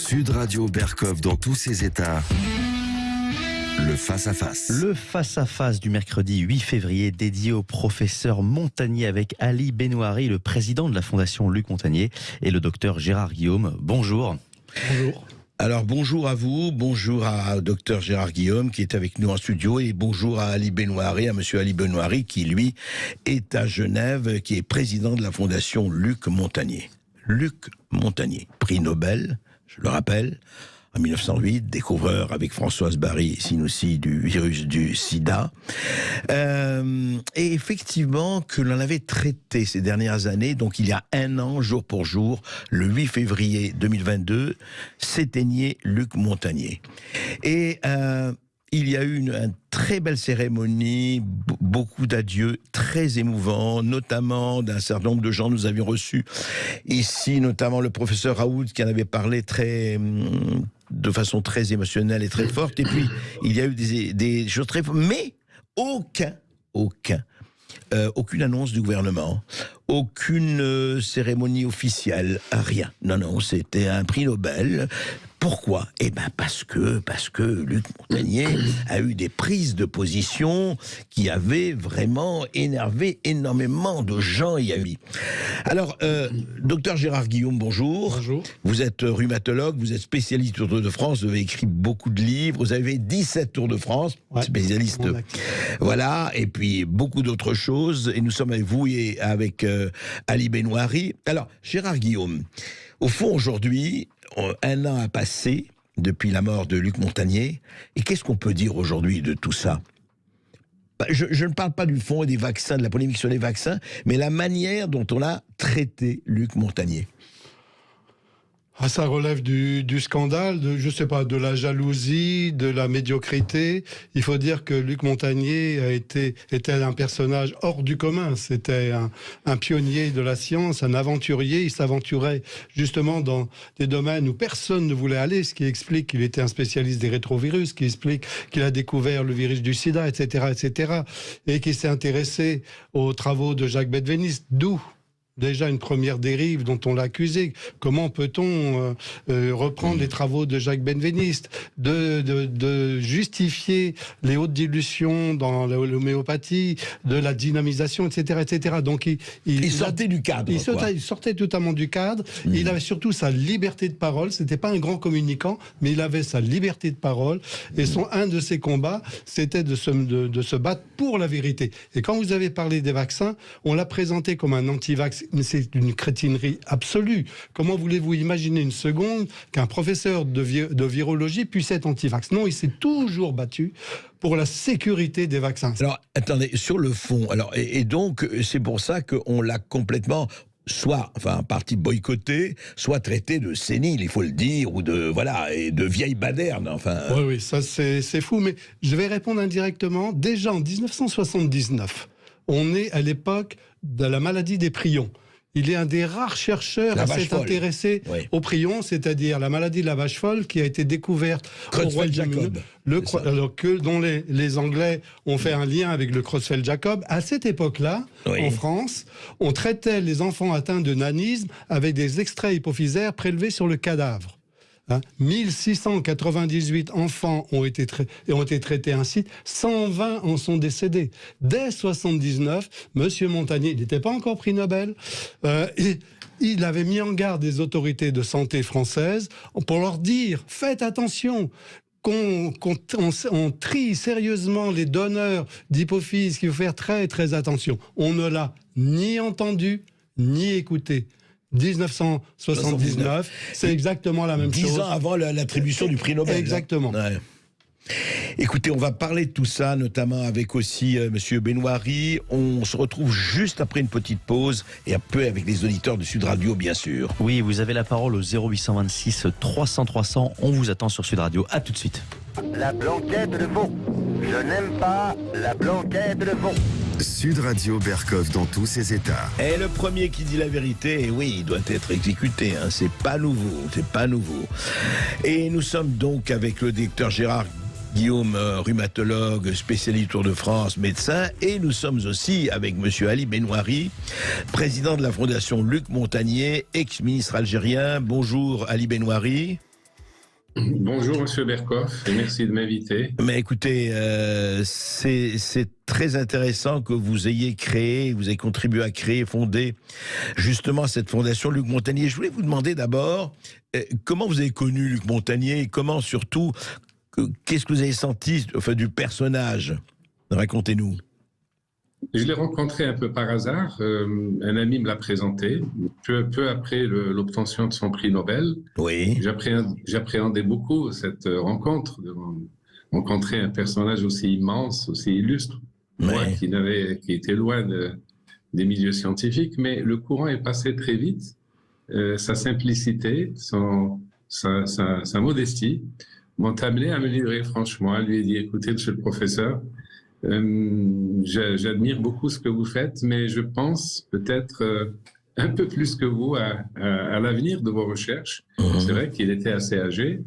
Sud Radio Berkov dans tous ses états. Le face-à-face. Le face-à-face du mercredi 8 février dédié au professeur Montagnier avec Ali Benouari, le président de la Fondation Luc Montagnier, et le docteur Gérard Guillaume. Bonjour. Bonjour. Alors bonjour à vous, bonjour à docteur Gérard Guillaume qui est avec nous en studio et bonjour à Ali Benouari, à monsieur Ali Benouari qui lui est à Genève, qui est président de la Fondation Luc Montagnier. Luc Montagnier, prix Nobel, je le rappelle, en 1908, découvreur avec Françoise Barry et Sinoussi du virus du sida. Et effectivement, que l'on avait traité ces dernières années, donc il y a un an, jour pour jour, le 8 février 2022, s'éteignait Luc Montagnier. Et il y a eu une très belle cérémonie, beaucoup d'adieux très émouvants, notamment d'un certain nombre de gens. Nous avions reçu ici, notamment le professeur Raoult, qui en avait parlé de façon très émotionnelle et très forte. Et puis, il y a eu des choses très fortes, mais aucune annonce du gouvernement, aucune cérémonie officielle, rien. Non, c'était un prix Nobel. Pourquoi ? Eh ben parce que Luc Montagnier a eu des prises de position qui avaient vraiment énervé énormément de gens. Alors, docteur Gérard Guillaume, bonjour. Bonjour. Vous êtes rhumatologue, vous êtes spécialiste du Tour de France, vous avez écrit beaucoup de livres, vous avez 17 Tours de France, ouais, spécialiste, voilà, et puis beaucoup d'autres choses. Et nous sommes avec vous et avec Ali Benouari. Alors, Gérard Guillaume, au fond, aujourd'hui, un an a passé depuis la mort de Luc Montagnier. Et qu'est-ce qu'on peut dire aujourd'hui de tout ça ? Je ne parle pas du fond et des vaccins, de la polémique sur les vaccins, mais la manière dont on a traité Luc Montagnier. Ça relève du scandale, de la jalousie, de la médiocrité. Il faut dire que Luc Montagnier était un personnage hors du commun. C'était un pionnier de la science, un aventurier. Il s'aventurait justement dans des domaines où personne ne voulait aller, ce qui explique qu'il était un spécialiste des rétrovirus, ce qui explique qu'il a découvert le virus du sida, etc., et qu'il s'est intéressé aux travaux de Jacques Bedvéniste, d'où déjà une première dérive dont on l'a accusé. Comment peut-on reprendre les travaux de Jacques Benveniste, de justifier les hautes dilutions dans l'homéopathie, de la dynamisation, etc. Donc il sortait du cadre. Il sortait totalement du cadre. Il avait surtout sa liberté de parole. C'était pas un grand communicant, mais il avait sa liberté de parole. Et un de ses combats, c'était de se battre pour la vérité. Et quand vous avez parlé des vaccins, on l'a présenté comme un anti-vax. Mais c'est une crétinerie absolue. Comment voulez-vous imaginer une seconde qu'un professeur de virologie puisse être anti-vax ? Non, il s'est toujours battu pour la sécurité des vaccins. Alors, attendez, sur le fond, et donc, c'est pour ça qu'on l'a complètement en partie boycotté, soit traité de sénile, il faut le dire, ou de vieille baderne, Oui, ça c'est fou, mais je vais répondre indirectement. Déjà en 1979, on est à l'époque de la maladie des prions. Il est un des rares chercheurs à s'être intéressé aux prions, c'est-à-dire la maladie de la vache folle qui a été découverte au Royaume-Uni, dont les Anglais ont fait un lien avec le Creutzfeldt-Jakob. À cette époque-là, en France, on traitait les enfants atteints de nanisme avec des extraits hypophysaires prélevés sur le cadavre. 1698 enfants ont été traités ainsi, 120 en sont décédés. Dès 79, Monsieur Montagnier, il n'était pas encore prix Nobel, il avait mis en garde les autorités de santé françaises pour leur dire « Faites attention !» qu'on trie sérieusement les donneurs d'hypophyse, qu'il faut faire très très attention. On ne l'a ni entendu, ni écouté. 1979, c'est exactement la même chose. 10 ans avant l'attribution du prix Nobel. Exactement. Ouais. Écoutez, on va parler de tout ça, notamment avec aussi monsieur Benouari. On se retrouve juste après une petite pause et un peu avec les auditeurs de Sud Radio, bien sûr. Oui, vous avez la parole au 0826 300 300. On vous attend sur Sud Radio. À tout de suite. La blanquette de veau. Je n'aime pas la blanquette de veau. Sud Radio Berkov dans tous ses états. Et le premier qui dit la vérité, et oui, il doit être exécuté, c'est pas nouveau. Et nous sommes donc avec le docteur Gérard Guillaume, rhumatologue, spécialiste du Tour de France, médecin, et nous sommes aussi avec monsieur Ali Benouari, président de la Fondation Luc Montagnier, ex-ministre algérien. Bonjour Ali Benouari. Bonjour Monsieur Berkoff, et merci de m'inviter. Mais écoutez, c'est très intéressant que vous ayez créé, vous ayez contribué à créer, fonder justement cette fondation Luc Montagnier. Je voulais vous demander d'abord, comment vous avez connu Luc Montagnier et comment surtout, qu'est-ce que vous avez senti enfin, du personnage? Racontez-nous. Je l'ai rencontré un peu par hasard, un ami me l'a présenté, peu après l'obtention de son prix Nobel. Oui. J'appréhendais beaucoup cette rencontre, de rencontrer un personnage aussi immense, aussi illustre, moi qui était loin des milieux scientifiques, mais le courant est passé très vite. Sa simplicité, sa modestie m'ont amené à me livrer franchement, à lui dire, écoutez, monsieur le professeur, j'admire beaucoup ce que vous faites, mais je pense peut-être un peu plus que vous à l'avenir de vos recherches. C'est vrai qu'il était assez âgé.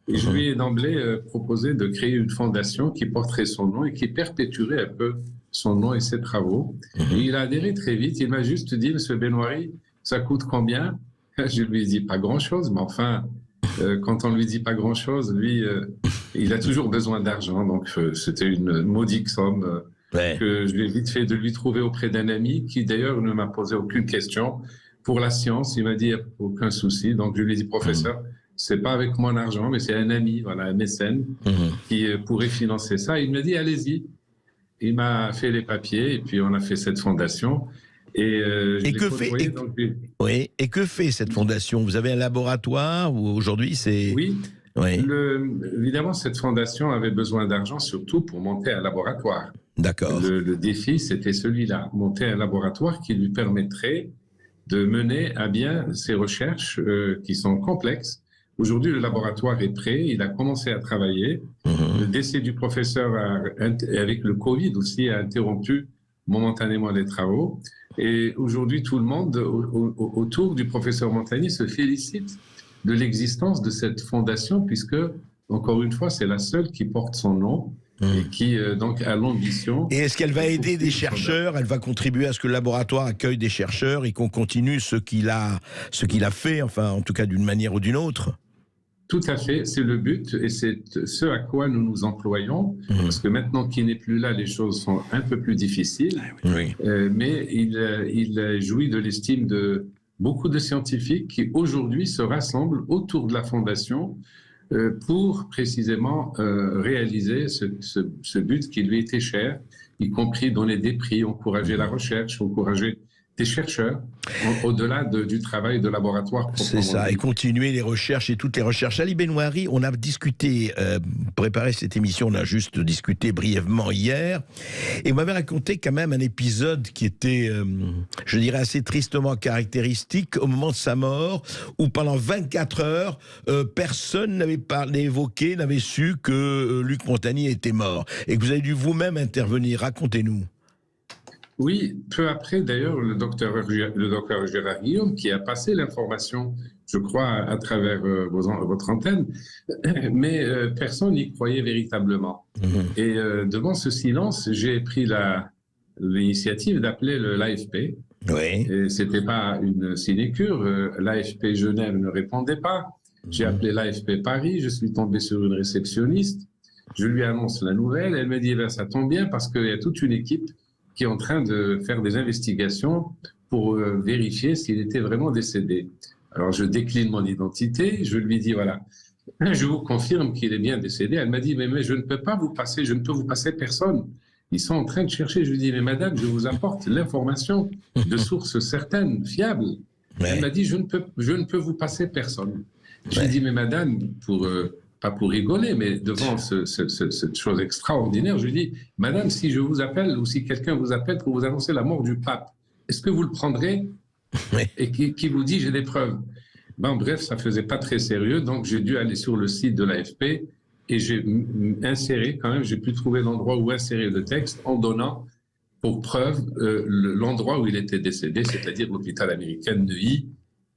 Et je lui ai d'emblée proposé de créer une fondation qui porterait son nom et qui perpétuerait un peu son nom et ses travaux. Et il a adhéré très vite. Il m'a juste dit, monsieur Benoîry, ça coûte combien? Je lui ai dit, pas grand-chose, mais enfin, quand on lui dit pas grand-chose, lui... il a toujours besoin d'argent, donc c'était une modique somme que je lui ai vite fait de lui trouver auprès d'un ami qui d'ailleurs ne m'a posé aucune question. Pour la science, il m'a dit aucun souci, donc je lui ai dit professeur, c'est pas avec mon argent, mais c'est un ami, voilà, un mécène qui pourrait financer ça. Il m'a dit allez-y. Il m'a fait les papiers et puis on a fait cette fondation. Et que fait cette fondation? Vous avez un laboratoire ou aujourd'hui c'est... Oui. Oui. Évidemment, cette fondation avait besoin d'argent, surtout pour monter un laboratoire. D'accord. Le défi, c'était celui-là, monter un laboratoire qui lui permettrait de mener à bien ses recherches qui sont complexes. Aujourd'hui, le laboratoire est prêt, il a commencé à travailler. Le décès du professeur, avec le Covid aussi, a interrompu momentanément les travaux. Et aujourd'hui, tout le monde autour du professeur Montagnier se félicite de l'existence de cette fondation, puisque, encore une fois, c'est la seule qui porte son nom et qui, donc, a l'ambition... Et est-ce qu'elle va aider des chercheurs? Elle va contribuer à ce que le laboratoire accueille des chercheurs et qu'on continue ce qu'il a fait, enfin, en tout cas, d'une manière ou d'une autre? Tout à fait, c'est le but et c'est ce à quoi nous nous employons, parce que maintenant qu'il n'est plus là, les choses sont un peu plus difficiles, mais il jouit de l'estime de beaucoup de scientifiques qui aujourd'hui se rassemblent autour de la fondation pour précisément réaliser ce but qui lui était cher, y compris donner des prix, encourager la recherche, encourager des chercheurs, au-delà du travail de laboratoire. C'est ça, et continuer les recherches et toutes les recherches. Ali Benoîry, on a discuté, préparé cette émission, on a juste discuté brièvement hier, et vous m'avez raconté quand même un épisode qui était, je dirais, assez tristement caractéristique au moment de sa mort, où pendant 24 heures, personne n'avait évoqué, n'avait su que Luc Montagnier était mort, et que vous avez dû vous-même intervenir. Racontez-nous. Oui, peu après, d'ailleurs, le docteur Gérard Guillaume, qui a passé l'information, je crois, à travers votre antenne, mais personne n'y croyait véritablement. Et devant ce silence, j'ai pris l'initiative d'appeler l'AFP. Et ce n'était pas une sinécure. L'AFP Genève ne répondait pas. J'ai appelé l'AFP Paris, je suis tombé sur une réceptionniste. Je lui annonce la nouvelle. Elle me dit, ça tombe bien parce qu'il y a toute une équipe qui est en train de faire des investigations pour vérifier s'il était vraiment décédé. Alors, je décline mon identité, je lui dis, voilà, je vous confirme qu'il est bien décédé. Elle m'a dit, mais je ne peux pas vous passer, je ne peux vous passer personne. Ils sont en train de chercher. Je lui dis, mais madame, je vous apporte l'information de sources certaines, fiables. Elle m'a dit, je ne peux vous passer personne. Je lui dis, mais madame, pas pour rigoler, mais devant cette chose extraordinaire, je lui dis, madame, si je vous appelle ou si quelqu'un vous appelle pour vous annoncer la mort du pape, est-ce que vous le prendrez? Et qui vous dit, j'ai des preuves. Bref, ça faisait pas très sérieux, donc j'ai dû aller sur le site de l'AFP et j'ai inséré quand même, j'ai pu trouver l'endroit où insérer le texte en donnant pour preuve l'endroit où il était décédé, c'est-à-dire l'hôpital américain de Neuilly.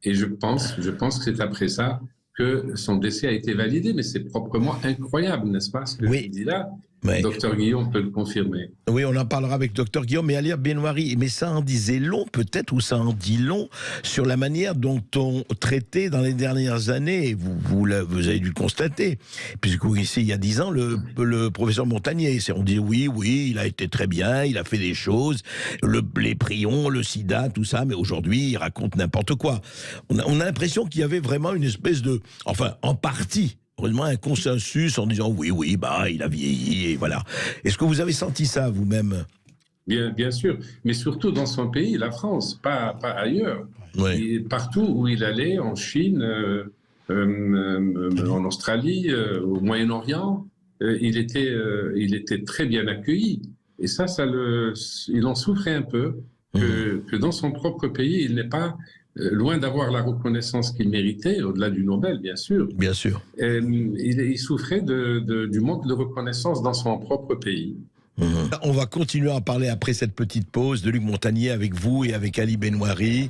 Et je pense que c'est après ça que son décès a été validé, mais c'est proprement incroyable, n'est-ce pas, ce que je dis là. Ouais. Docteur Guillaume peut le confirmer. Oui, on en parlera avec Docteur Guillaume, mais Ali Benoîri, mais ça en disait long peut-être, ou ça en dit long sur la manière dont on traitait dans les dernières années, et vous avez dû le constater, puisque ici il y a 10 ans, le professeur Montagnier, on dit oui, il a été très bien, il a fait des choses, les prions, le sida, tout ça, mais aujourd'hui il raconte n'importe quoi. On a l'impression qu'il y avait vraiment une espèce de, enfin en partie, heureusement, un consensus en disant oui, bah, il a vieilli, et voilà. Est-ce que vous avez senti ça vous-même? Bien sûr, mais surtout dans son pays, la France, pas ailleurs. Ouais. Et partout où il allait, en Chine, en Australie, au Moyen-Orient, il était très bien accueilli. Et ça il en souffrait un peu, que dans son propre pays, il n'est pas loin d'avoir la reconnaissance qu'il méritait, au-delà du Nobel, bien sûr. Bien sûr. Il souffrait du manque de reconnaissance dans son propre pays. On va continuer à en parler après cette petite pause de Luc Montagnier avec vous et avec Ali Benoîri.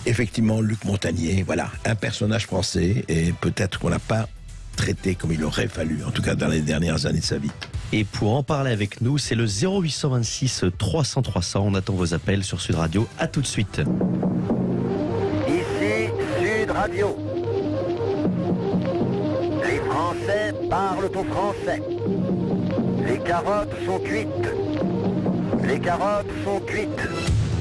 Effectivement, Luc Montagnier, voilà, un personnage français, et peut-être qu'on n'a pas traité comme il aurait fallu, en tout cas dans les dernières années de sa vie. Et pour en parler avec nous, c'est le 0826 300 300. On attend vos appels sur Sud Radio. À tout de suite. Ici Sud Radio. Les Français parlent au français. Les carottes sont cuites. Les carottes sont cuites.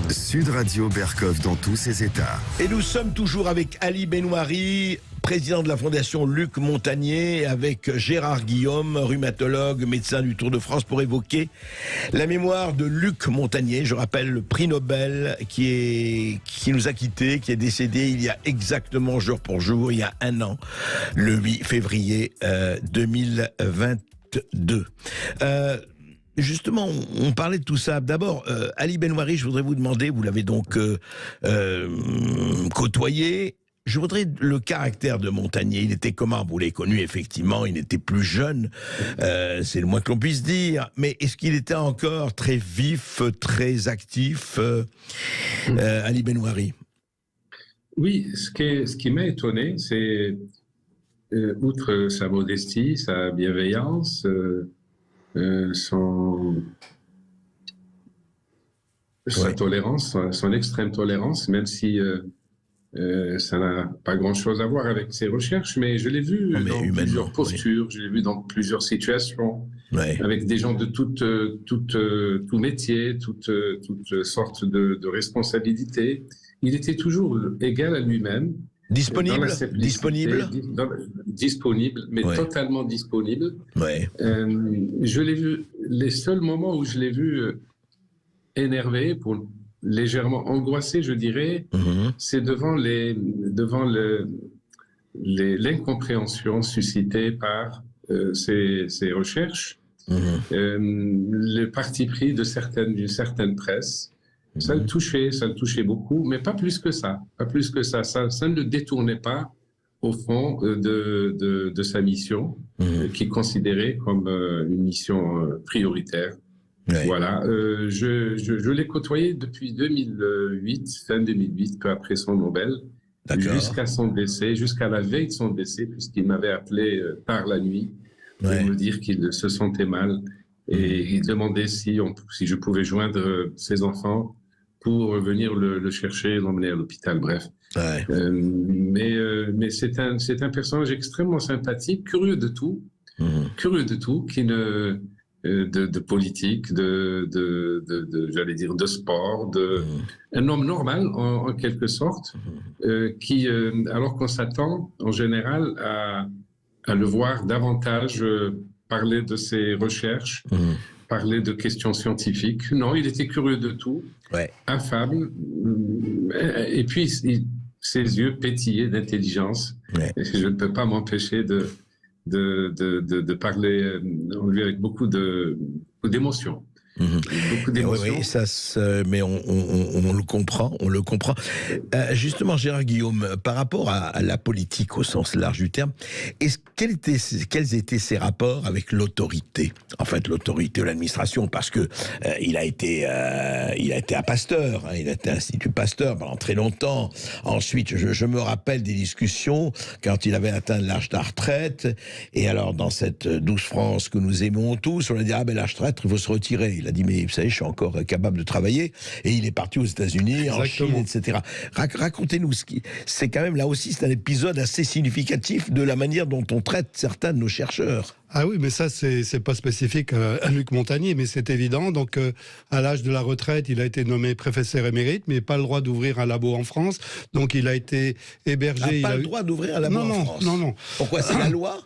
Sud Radio Berkov dans tous ses états. Et nous sommes toujours avec Ali Benoîri, président de la Fondation Luc Montagnier, avec Gérard Guillaume, rhumatologue, médecin du Tour de France, pour évoquer la mémoire de Luc Montagnier. Je rappelle le prix Nobel qui nous a quittés, qui est décédé il y a exactement jour pour jour, il y a un an, le 8 février 2022. Justement, on parlait de tout ça. D'abord, Ali Benoîri, je voudrais vous demander, vous l'avez donc côtoyé, je voudrais le caractère de Montagnier. Il était comment? Vous l'avez connu, effectivement, il était plus jeune, c'est le moins que l'on puisse dire, mais est-ce qu'il était encore très vif, très actif, Ali Benoîri? Oui, ce qui m'a étonné, c'est, outre sa modestie, sa bienveillance, sa tolérance, son extrême tolérance, même si ça n'a pas grand-chose à voir avec ses recherches, mais je l'ai vu dans plusieurs postures, je l'ai vu dans plusieurs situations, avec des gens de tout métier, toutes sortes de responsabilités. Il était toujours égal à lui-même. Disponible, mais totalement disponible. Je l'ai vu, les seuls moments où je l'ai vu énervé, légèrement angoissé, je dirais, c'est devant l'incompréhension suscitée par ces recherches, le parti pris d'une certaine presse. Ça le touchait beaucoup, mais pas plus que ça. Pas plus que ça. Ça ne le détournait pas, au fond, de sa mission, qu'il considérait comme une mission prioritaire. Voilà. Je l'ai côtoyé depuis 2008, fin 2008, peu après son Nobel, jusqu'à son décès, jusqu'à la veille de son décès, puisqu'il m'avait appelé tard la nuit pour me dire qu'il se sentait mal. Et il demandait si je pouvais joindre ses enfants pour venir le chercher, l'emmener à l'hôpital, bref. Mais c'est un personnage extrêmement sympathique, curieux de tout, qui de politique, j'allais dire, de sport, un homme normal en quelque sorte, qui, alors qu'on s'attend en général à le voir davantage parler de ses recherches, parler de questions scientifiques. Non, il était curieux de tout, affable, et puis ses yeux pétillaient d'intelligence. Je ne peux pas m'empêcher de parler en lui avec beaucoup d'émotion. Beaucoup d'émotions. Oui, mais on le comprend, justement, Gérard Guillaume, par rapport à la politique au sens large du terme, quels étaient ses rapports avec l'autorité, en fait l'autorité de l'administration, parce que il a été à Pasteur, il a été à l'Institut Pasteur pendant très longtemps. Ensuite, je me rappelle des discussions quand il avait atteint l'âge de la retraite, et alors dans cette douce France que nous aimons tous, on a dit l'âge de retraite, il faut se retirer. Il a dit mais vous savez, je suis encore capable de travailler, et il est parti aux États-Unis, en Chine, etc. Racontez-nous, c'est quand même là aussi c'est un épisode assez significatif de la manière dont on traite certains de nos chercheurs. Ah oui, mais ça, c'est pas spécifique à Luc Montagnier, mais c'est évident. Donc, à l'âge de la retraite, il a été nommé professeur émérite, mais pas le droit d'ouvrir un labo en France. Donc, il a été hébergé. Pas le droit d'ouvrir un labo en France. Non. Pourquoi? C'est la loi?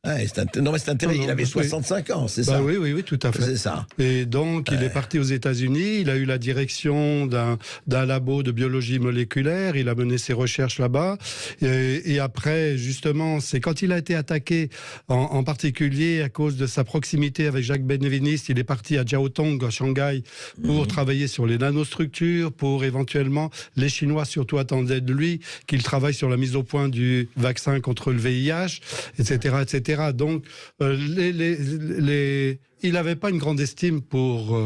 Non, mais c'est intéressant. Il avait 65 ans, c'est ça? Oui, tout à fait. C'est ça. Et donc, il est parti aux États-Unis. Il a eu la direction d'un labo de biologie moléculaire. Il a mené ses recherches là-bas. Et après, justement, c'est quand il a été attaqué, en particulier à cause de sa proximité avec Jacques Benveniste, il est parti à Jiaotong, à Shanghai, pour travailler sur les nanostructures, pour éventuellement, les Chinois surtout attendaient de lui qu'il travaille sur la mise au point du vaccin contre le VIH, etc. Donc, il n'avait pas une grande estime pour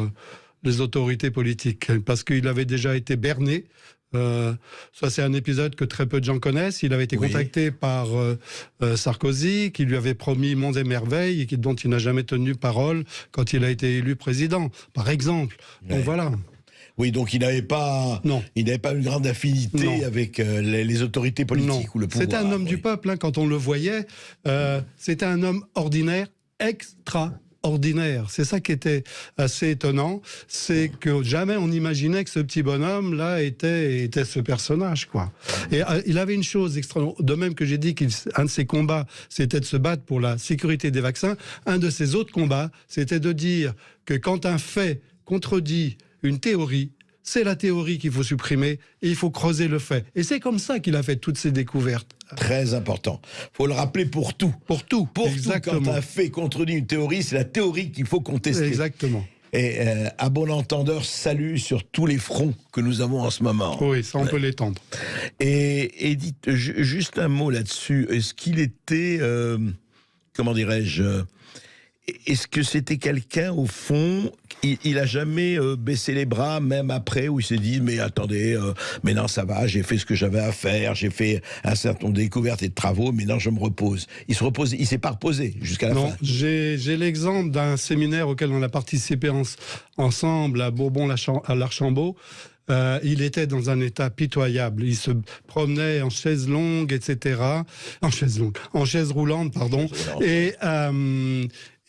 les autorités politiques, parce qu'il avait déjà été berné. Ça, c'est un épisode que très peu de gens connaissent. Il avait été contacté par Sarkozy, qui lui avait promis monts et merveilles, et dont il n'a jamais tenu parole quand il a été élu président, par exemple. Donc voilà. Oui, donc il n'avait pas une grande affinité avec les autorités politiques ou le pouvoir. C'était un homme du peuple, hein, quand on le voyait. C'était un homme ordinaire, extraordinaire. C'est ça qui était assez étonnant, c'est que jamais on imaginait que ce petit bonhomme-là était ce personnage, quoi. Et il avait une chose extraordinaire, de même que j'ai dit qu'un de ses combats, c'était de se battre pour la sécurité des vaccins, un de ses autres combats, c'était de dire que quand un fait contredit une théorie, c'est la théorie qu'il faut supprimer et il faut creuser le fait. Et c'est comme ça qu'il a fait toutes ces découvertes. Très important. Il faut le rappeler pour tout. Pour tout, exactement. Quand un fait contredit une théorie, c'est la théorie qu'il faut contester. Exactement. Et à bon entendeur, salut sur tous les fronts que nous avons en ce moment. Oui, ça on peut l'étendre. Et dites juste un mot là-dessus. Est-ce qu'il était, comment dirais-je, est-ce que c'était quelqu'un, au fond, il a jamais baissé les bras, même après, où il s'est dit, mais attendez, mais non, ça va, j'ai fait ce que j'avais à faire, j'ai fait un certain nombre de découvertes et de travaux, mais non, je me repose. Il s'est pas reposé jusqu'à la fin. Non, j'ai l'exemple d'un séminaire auquel on a participé ensemble à Bourbon-l'Archambault. Il était dans un état pitoyable. Il se promenait en chaise longue, etc. En chaise roulante, pardon.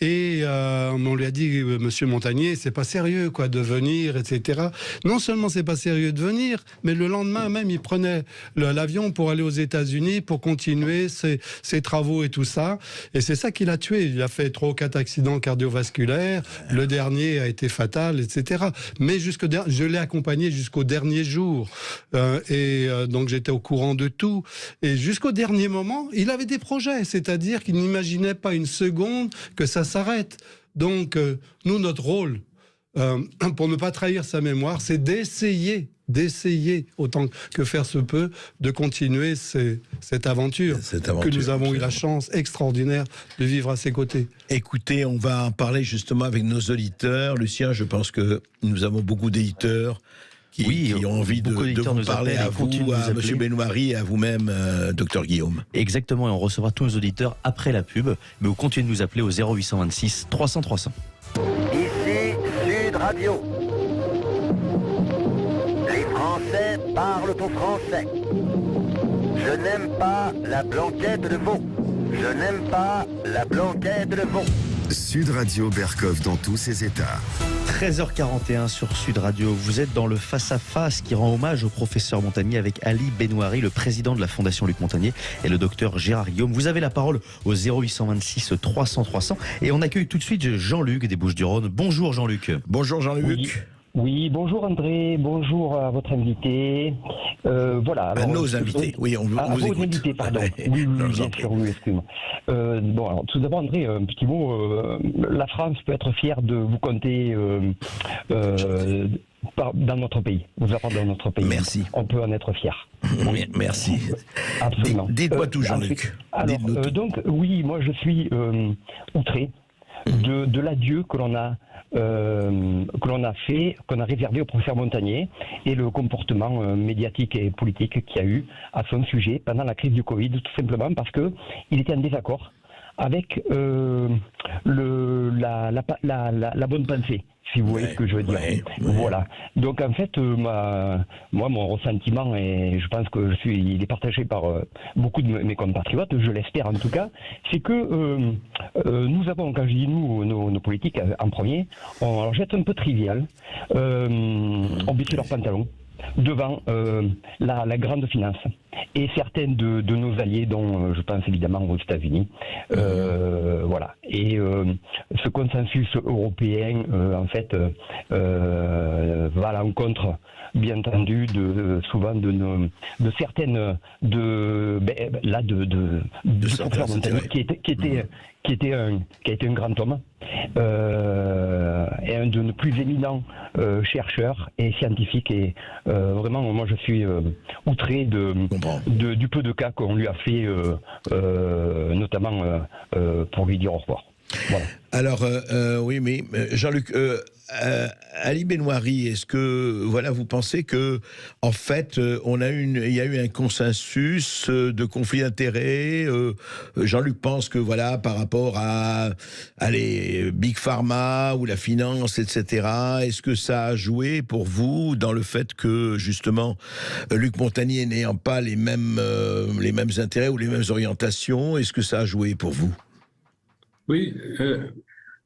Et on lui a dit, Monsieur Montagnier, c'est pas sérieux, quoi, de venir, etc. Non seulement c'est pas sérieux de venir, mais le lendemain même, il prenait l'avion pour aller aux États-Unis pour continuer ses travaux et tout ça. Et c'est ça qui l'a tué. Il a fait 3 ou 4 accidents cardiovasculaires. Le dernier a été fatal, etc. Mais je l'ai accompagné jusqu'au dernier jour. Donc j'étais au courant de tout. Et jusqu'au dernier moment, il avait des projets. C'est-à-dire qu'il n'imaginait pas une seconde que ça s'arrête. Donc, nous, notre rôle, pour ne pas trahir sa mémoire, c'est d'essayer, autant que faire se peut, de continuer cette aventure que nous avons eu la chance extraordinaire de vivre à ses côtés. Écoutez, on va en parler justement avec nos auditeurs. Lucien, je pense que nous avons beaucoup d'éditeurs qui ont envie de vous parler à vous, à M. Benoîry et à vous-même, Dr Guillaume. Exactement, et on recevra tous nos auditeurs après la pub, mais vous continuez de nous appeler au 0826 300 300. Ici Sud Radio. Les Français parlent au français. Je n'aime pas la blanquette de veau. Je n'aime pas la blanquette de veau. Sud Radio Berkov dans tous ses états. 13h41 sur Sud Radio. Vous êtes dans le face-à-face qui rend hommage au professeur Montagnier avec Ali Benoîry, le président de la Fondation Luc Montagnier, et le docteur Gérard Guillaume. Vous avez la parole au 0826 300 300. Et on accueille tout de suite Jean-Luc des Bouches-du-Rhône. Bonjour Jean-Luc. Bonjour Jean-Luc. Oui, bonjour André, bonjour à votre invité. Voilà. À nos invités, oui, on vous vos écoute. invités, pardon. Oui, Non, bien sûr, oui, excuse-moi. Bon, alors, tout d'abord, André, un petit mot. La France peut être fière de vous compter dans notre pays, vous avoir dans notre pays. Merci. On peut en être fier. Merci. Absolument. Dites-moi tout, Jean-Luc. Alors, donc, oui, moi je suis outré de l'adieu que l'on a fait, qu'on a réservé au professeur Montagnier et le comportement médiatique et politique qu'il y a eu à son sujet pendant la crise du Covid, tout simplement parce que il était en désaccord avec la bonne pensée, si vous voyez ce que je veux dire. Voilà. Donc en fait, moi, mon ressentiment, et je pense que il est partagé par beaucoup de mes compatriotes, je l'espère en tout cas, c'est que nous avons, quand je dis nous, nos politiques en premier, alors je vais être un peu trivial, ont baissé leurs pantalons devant la grande finance et certains de nos alliés, dont je pense évidemment aux États-Unis. Voilà. Et ce consensus européen, en fait, va à l'encontre, bien entendu, souvent de certaines du professeur Montagnier, qui a été un grand homme et un de nos plus éminents chercheurs et scientifiques. Et vraiment, moi, je suis outré du peu de cas qu'on lui a fait, notamment pour lui dire au revoir. Voilà. Alors, oui, mais Jean-Luc, Ali Benoîri, est-ce que vous pensez que en fait il y a eu un consensus de conflit d'intérêts? Jean-Luc pense que par rapport à Big Pharma ou la finance, etc. Est-ce que ça a joué pour vous dans le fait que justement Luc Montagnier n'ayant pas les mêmes intérêts ou les mêmes orientations, est-ce que ça a joué pour vous? Oui.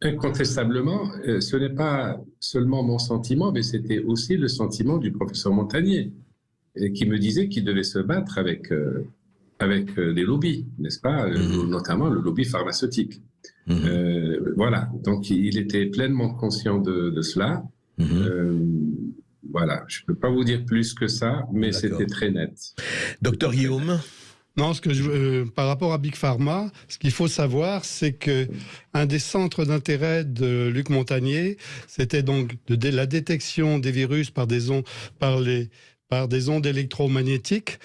Incontestablement, ce n'est pas seulement mon sentiment, mais c'était aussi le sentiment du professeur Montagnier, qui me disait qu'il devait se battre avec des lobbies, n'est-ce pas, notamment le lobby pharmaceutique. Voilà, donc il était pleinement conscient de cela. Voilà, je ne peux pas vous dire plus que ça, mais c'était très net. Docteur Guillaume? Non, par rapport à Big Pharma, ce qu'il faut savoir, c'est que un des centres d'intérêt de Luc Montagnier, c'était donc la détection des virus par des ondes électromagnétiques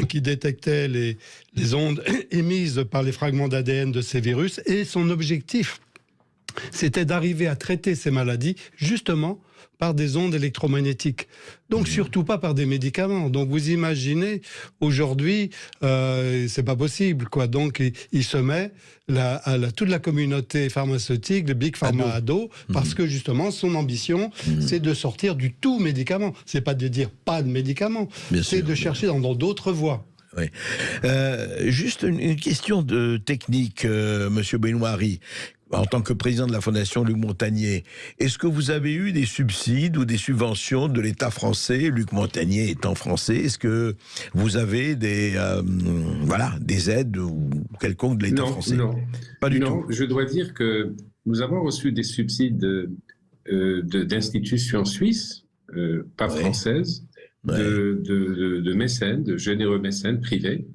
qui détectaient les ondes émises par les fragments d'ADN de ces virus. Et son objectif, c'était d'arriver à traiter ces maladies, justement, par des ondes électromagnétiques. Donc surtout pas par des médicaments. Donc vous imaginez, aujourd'hui, c'est pas possible, quoi. Donc il se met toute la communauté pharmaceutique, le Big Pharma à dos, parce que justement son ambition, c'est de sortir du tout médicament. C'est pas de dire pas de médicaments, c'est de chercher dans d'autres voies. Oui. Juste une question de technique, Monsieur Benoîri. En tant que président de la Fondation Luc Montagnier, est-ce que vous avez eu des subsides ou des subventions de l'État français, Luc Montagnier étant français? Est-ce que vous avez des aides ou quelconques de l'État français? Non, pas du tout. Non, je dois dire que nous avons reçu des subsides d'institutions suisses, pas françaises, de mécènes, de généreux mécènes privés.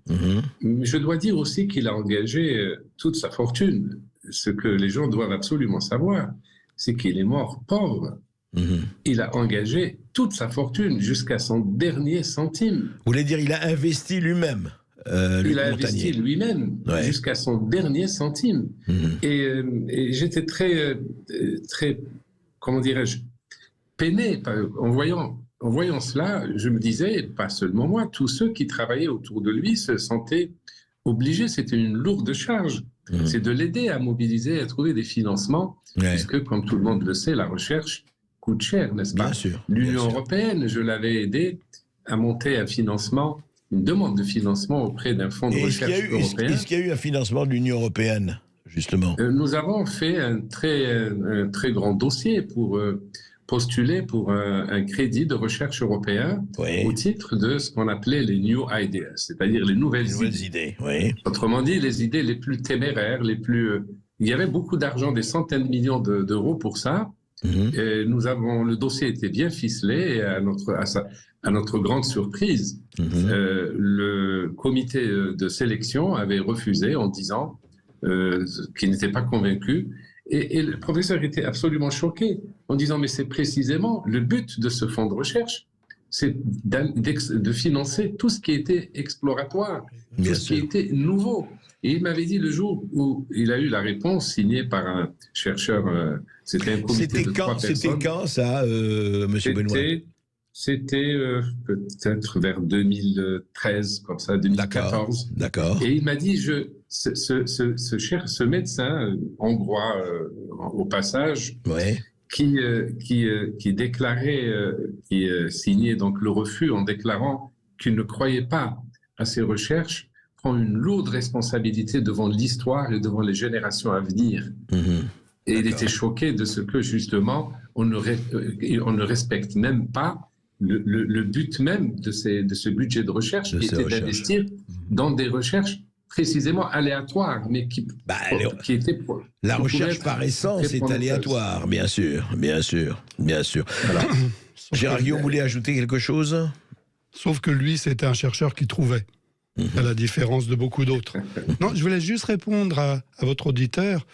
Je dois dire aussi qu'il a engagé toute sa fortune. Ce que les gens doivent absolument savoir, c'est qu'il est mort pauvre. Il a engagé toute sa fortune jusqu'à son dernier centime. Vous voulez dire, il a investi lui-même, il a investi lui-même jusqu'à son dernier centime. Et j'étais très, comment dirais-je, peiné en voyant cela. Je me disais, pas seulement moi, tous ceux qui travaillaient autour de lui se sentaient obligés. C'était une lourde charge. C'est de l'aider à mobiliser, à trouver des financements, puisque, comme tout le monde le sait, la recherche coûte cher, n'est-ce pas? Bien sûr. L'Union européenne, je l'avais aidé à monter une demande de financement auprès d'un fonds de recherche européen. Est-ce qu'il y a eu un financement de l'Union européenne, justement? Nous avons fait un très grand dossier pour postuler pour un crédit de recherche européen au titre de ce qu'on appelait les New Ideas, c'est-à-dire les nouvelles idées. Autrement dit, les idées les plus téméraires, il y avait beaucoup d'argent, des centaines de millions d'euros pour ça, Le dossier était bien ficelé et à notre grande surprise, le comité de sélection avait refusé en disant qu'il n'était pas convaincu. Et le professeur était absolument choqué en disant mais c'est précisément le but de ce fonds de recherche, c'est de financer tout ce qui était exploratoire, tout ce qui était nouveau. Et il m'avait dit le jour où il a eu la réponse signée par un chercheur, c'était un comité de 3 personnes. C'était quand ça, monsieur Benoît? C'était peut-être vers 2013, comme ça, 2014. D'accord. Et il m'a dit, ce médecin hongrois, au passage, qui déclarait, qui signait donc le refus en déclarant qu'il ne croyait pas à ses recherches, prend une lourde responsabilité devant l'histoire et devant les générations à venir. Et il était choqué de ce que, justement, on ne respecte même pas le but même de ce budget de recherche, qui était d'investir dans des recherches précisément aléatoires, mais qui étaient... La recherche par essence est aléatoire, bien sûr. Voilà. Gérard Guillaume voulait ajouter quelque chose? Sauf que lui, c'était un chercheur qui trouvait, à la différence de beaucoup d'autres. Non, je voulais juste répondre à votre auditeur,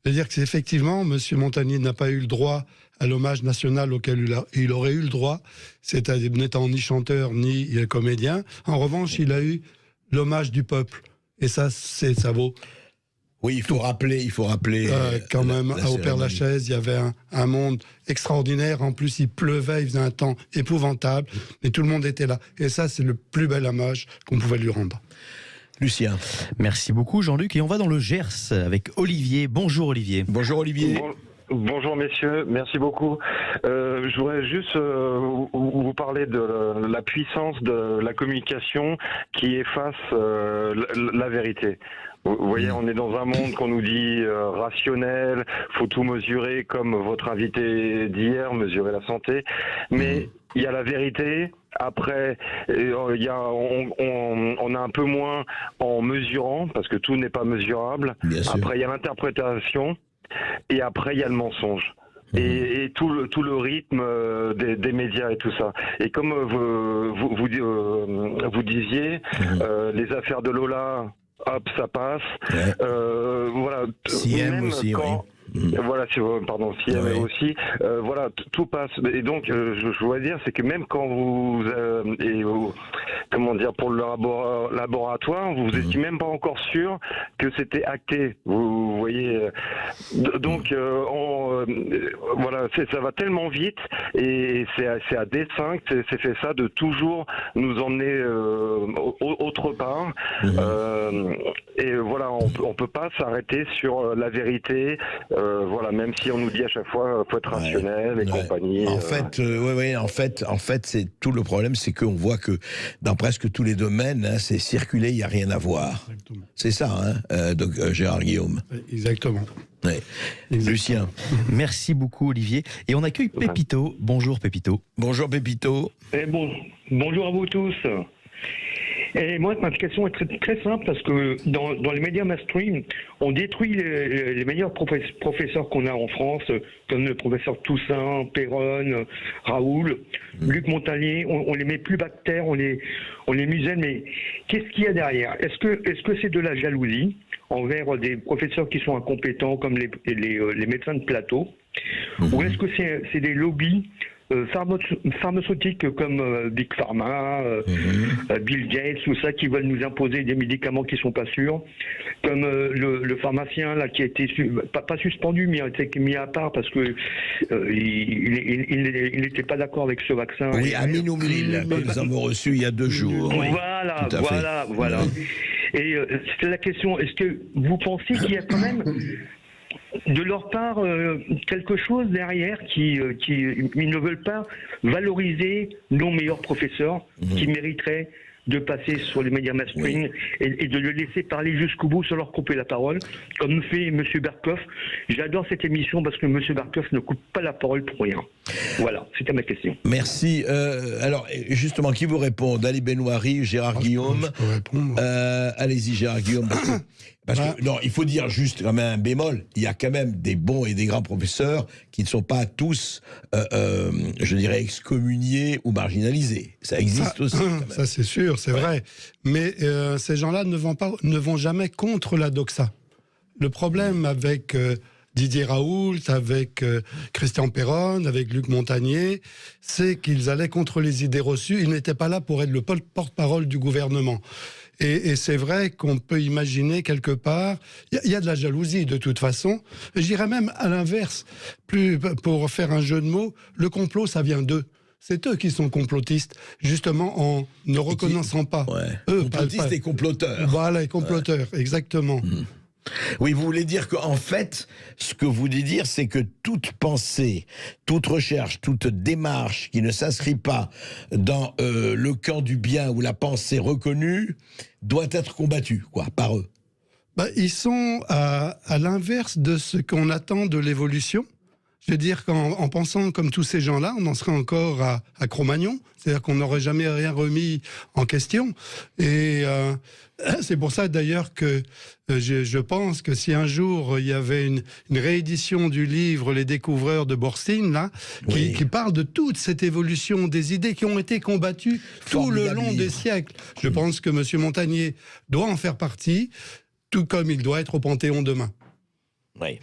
de dire que effectivement, M. Montagnier n'a pas eu le droit à l'hommage national auquel il aurait eu le droit, c'est-à-dire n'étant ni chanteur ni comédien. En revanche, il a eu l'hommage du peuple. Et ça vaut... Oui, il faut rappeler quand même, au Père-Lachaise, il y avait un monde extraordinaire. En plus, il pleuvait, il faisait un temps épouvantable. Et tout le monde était là. Et ça, c'est le plus bel hommage qu'on pouvait lui rendre. Lucien. Merci beaucoup, Jean-Luc. Et on va dans le Gers avec Olivier. Bonjour, Olivier. Bonjour, Olivier. Bonjour messieurs, merci beaucoup. Je voudrais juste vous parler de la puissance de la communication qui efface la vérité. Vous voyez, on est dans un monde qu'on nous dit rationnel, faut tout mesurer, comme votre invité d'hier, mesurer la santé. Mais il y a la vérité. Après, on a un peu moins en mesurant, parce que tout n'est pas mesurable. Après, il y a l'interprétation. Et après, il y a le mensonge. Et tout le rythme des médias et tout ça. Et comme vous disiez, les affaires de Lola, hop, ça passe. Voilà. CM aussi, oui. Voilà, pardon, CM aussi. Voilà, tout passe. Et donc, je voudrais dire, c'est que même quand comment dire, pour le laboratoire, vous étiez même pas encore sûr que c'était acté. Vous voyez. Donc, voilà, ça va tellement vite et c'est à dessein que c'est fait ça, de toujours nous emmener autre part. Et voilà, on peut pas s'arrêter sur la vérité. Voilà, même si on nous dit à chaque fois faut être rationnel et compagnie. En fait, c'est tout le problème, c'est qu'on voit que dans presque tous les domaines, c'est circulé, il n'y a rien à voir. Exactement. C'est ça, donc Gérard Guillaume. Exactement. Ouais. Lucien. Merci beaucoup, Olivier. Et on accueille Pépito. Bonjour, Pépito. Bonjour, Pépito. Bonjour à vous tous. Et moi, ma question est très, très simple, parce que dans les médias mainstream, on détruit les meilleurs professeurs qu'on a en France, comme le professeur Toussaint, Perron, Raoul, Luc Montagnier. On les met plus bas de terre, on les muselle, mais qu'est-ce qu'il y a derrière? Est-ce que c'est de la jalousie envers des professeurs qui sont incompétents, comme les médecins de plateau, ou est-ce que c'est des lobbies pharmaceutiques comme Big Pharma, Bill Gates, tout ça, qui veulent nous imposer des médicaments qui sont pas sûrs, comme le pharmacien là qui a été pas suspendu, mais a été mis à part parce que il n'était pas d'accord avec ce vaccin. Oui, Aminou Mlil, nous avons reçu il y a 2 jours. Voilà. Et c'était la question. Est-ce que vous pensez qu'il y a quand même de leur part quelque chose derrière qui ils ne veulent pas valoriser nos meilleurs professeurs qui mériteraient de passer sur les médias mainstream et de le laisser parler jusqu'au bout sans leur couper la parole, comme fait M. Berkoff. J'adore cette émission parce que M. Berkoff ne coupe pas la parole pour rien. Voilà, c'était ma question. Merci. Alors, justement, qui vous répond? Ali Benoîri, Gérard Guillaume? Je peux répondre. Allez-y, Gérard Guillaume. Parce que, non, il faut dire juste quand même un bémol, il y a quand même des bons et des grands professeurs qui ne sont pas tous, je dirais, excommuniés ou marginalisés. Ça existe aussi. Quand même. Ça, c'est sûr, c'est vrai. Mais ces gens-là ne vont jamais contre la doxa. Le problème avec Didier Raoult, avec Christian Perron, avec Luc Montagnier, c'est qu'ils allaient contre les idées reçues. Ils n'étaient pas là pour être le porte-parole du gouvernement. Et c'est vrai qu'on peut imaginer quelque part, il y a de la jalousie de toute façon. Je dirais même à l'inverse, pour faire un jeu de mots, le complot, ça vient d'eux. C'est eux qui sont complotistes, justement en ne reconnaissant pas. Eux, complotistes et comploteurs. Voilà, les comploteurs, exactement. Oui, vous voulez dire qu'en fait, ce que vous voulez dire, c'est que toute pensée, toute recherche, toute démarche qui ne s'inscrit pas dans le camp du bien ou la pensée reconnue doit être combattue, quoi, par eux. Ils sont à l'inverse de ce qu'on attend de l'évolution. Je veux dire qu'en pensant comme tous ces gens-là, on en serait encore à Cro-Magnon, c'est-à-dire qu'on n'aurait jamais rien remis en question. Et c'est pour ça d'ailleurs que je pense que si un jour il y avait une réédition du livre Les Découvreurs de Borstein, là, qui parle de toute cette évolution des idées qui ont été combattues tout le long des siècles, je pense que M. Montagnier doit en faire partie, tout comme il doit être au Panthéon demain. Oui.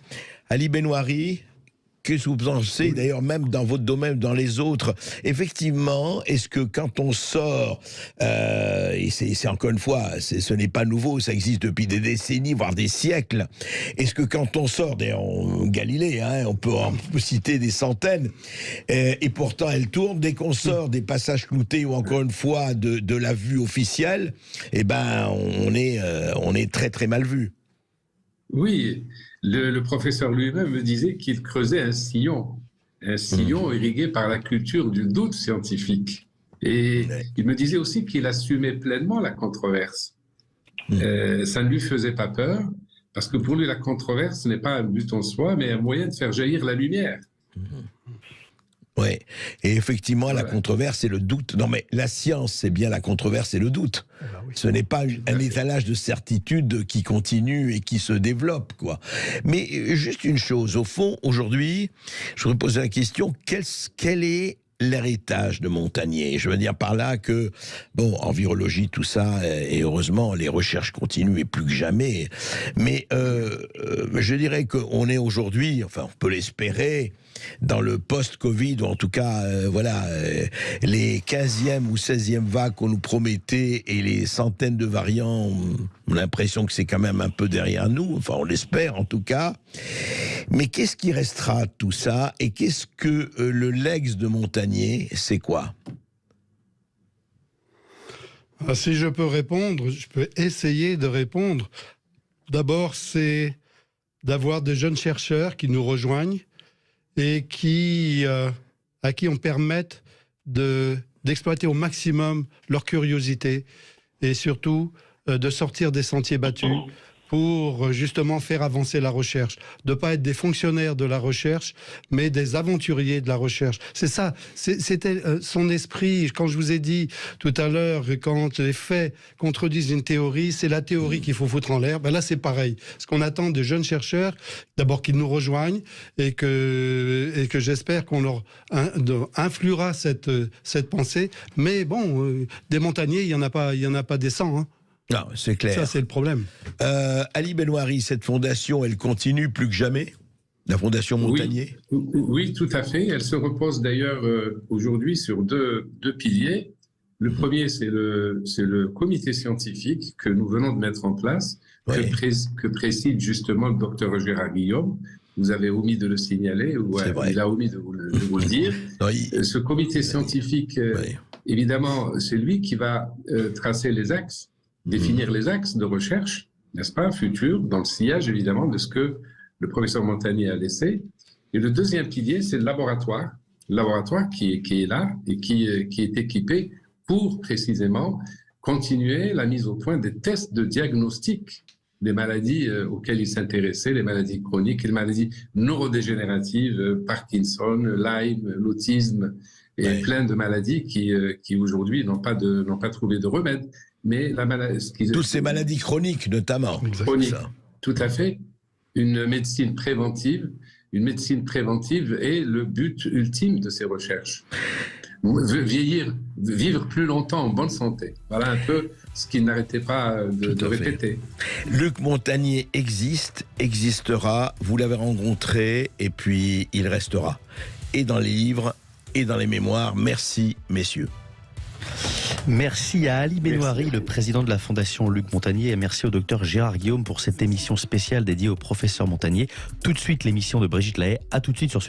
Ali Benouari, qu'est-ce que vous pensez, d'ailleurs, même dans votre domaine, dans les autres? Effectivement, est-ce que quand on sort, et c'est encore une fois, ce n'est pas nouveau, ça existe depuis des décennies, voire des siècles, est-ce que quand on sort, d'ailleurs, Galilée, hein, on peut citer des centaines, et pourtant elle tourne, dès qu'on sort des passages cloutés ou encore une fois de la vue officielle, eh ben, on est très très mal vu. Oui, le professeur lui-même me disait qu'il creusait un sillon irrigué par la culture du doute scientifique. Et il me disait aussi qu'il assumait pleinement la controverse. Ça ne lui faisait pas peur, parce que pour lui, la controverse n'est pas un but en soi, mais un moyen de faire jaillir la lumière. Oui, et effectivement, la controverse et le doute. Non, mais la science, c'est bien la controverse et le doute. Ce n'est pas un étalage de certitude qui continue et qui se développe, quoi. Mais juste une chose, au fond, aujourd'hui, je voudrais poser la question, quel est l'héritage de Montagnier? Je veux dire par là que, bon, en virologie, tout ça, et heureusement, les recherches continuent et plus que jamais, mais je dirais qu'on est aujourd'hui, enfin, on peut l'espérer, dans le post-Covid, ou en tout cas, les 15e ou 16e vagues qu'on nous promettait et les centaines de variants, on a l'impression que c'est quand même un peu derrière nous, enfin on l'espère en tout cas. Mais qu'est-ce qui restera de tout ça? Et qu'est-ce que le legs de Montagnier, c'est quoi? Si je peux répondre, je peux essayer de répondre. D'abord, c'est d'avoir des jeunes chercheurs qui nous rejoignent et à qui on permette d'exploiter au maximum leur curiosité et surtout de sortir des sentiers battus pour justement faire avancer la recherche, de ne pas être des fonctionnaires de la recherche, mais des aventuriers de la recherche. C'est ça, c'était son esprit. Quand je vous ai dit tout à l'heure, quand les faits contredisent une théorie, c'est la théorie qu'il faut foutre en l'air. Ben là, c'est pareil. Ce qu'on attend de jeunes chercheurs, d'abord qu'ils nous rejoignent et que j'espère qu'on leur influera cette pensée. Mais bon, des Montagniers, il y en a pas des 100, hein. Non, c'est clair. Ça, c'est le problème. Ali Benouari, cette fondation, elle continue plus que jamais? La fondation Montagnier? Oui, tout à fait. Elle se repose d'ailleurs aujourd'hui sur deux piliers. Le premier, c'est le comité scientifique que nous venons de mettre en place, que préside justement le docteur Gérard Guillaume. Vous avez omis de le signaler, ou il a omis de vous le dire. Ce comité scientifique, évidemment, c'est lui qui va tracer les axes, définir les axes de recherche, n'est-ce pas, futurs, dans le sillage, évidemment, de ce que le professeur Montagnier a laissé. Et le deuxième pilier, c'est le laboratoire qui est là et qui est équipé pour, précisément, continuer la mise au point des tests de diagnostic des maladies auxquelles il s'intéressait, les maladies chroniques, les maladies neurodégénératives, Parkinson, Lyme, l'autisme, et plein de maladies qui aujourd'hui n'ont pas trouvé de remède. mais la maladie... Toutes ces maladies chroniques, notamment. Chroniques, tout à fait. Une médecine préventive est le but ultime de ces recherches. Vivre plus longtemps en bonne santé. Voilà un peu ce qu'il n'arrêtait pas de répéter. Luc Montagnier existera, vous l'avez rencontré, et puis il restera. Et dans les livres, et dans les mémoires. Merci, messieurs. Merci à Ali Benouari, le président de la Fondation Luc Montagnier, et merci au docteur Gérard Guillaume pour cette émission spéciale dédiée au professeur Montagnier. Tout de suite, l'émission de Brigitte Lahaye. À tout de suite sur Sud Radio.